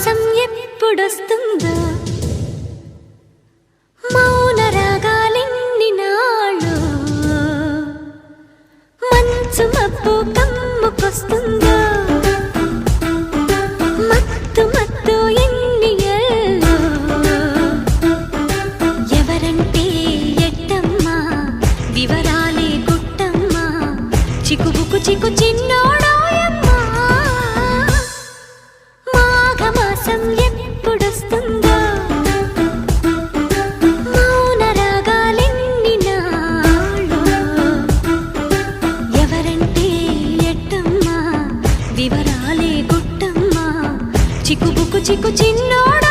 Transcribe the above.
మాసం ఎప్పుడొస్తుందో మౌన రాగాలెన్ని నాళ్ళు మంచు మబ్బు కమ్ముకొస్తుందో మత్తు మత్తు ఎన్ని ఏళ్ళు ఎవరంటే ఎట్టమ్మా వివరాలే గుట్టమ్మా చిక్కుబుకు చిక్కు చిన్నోడాయమ్మా మాఘమాసం ఎప్పుడొస్తుందో మౌన రాగాలెన్ని నాళ్ళు ఎవరంటే ఎట్టమ్మా వివరాలే గుట్టమ్మా చిక్కుబుకు చిక్కు చిన్నోడా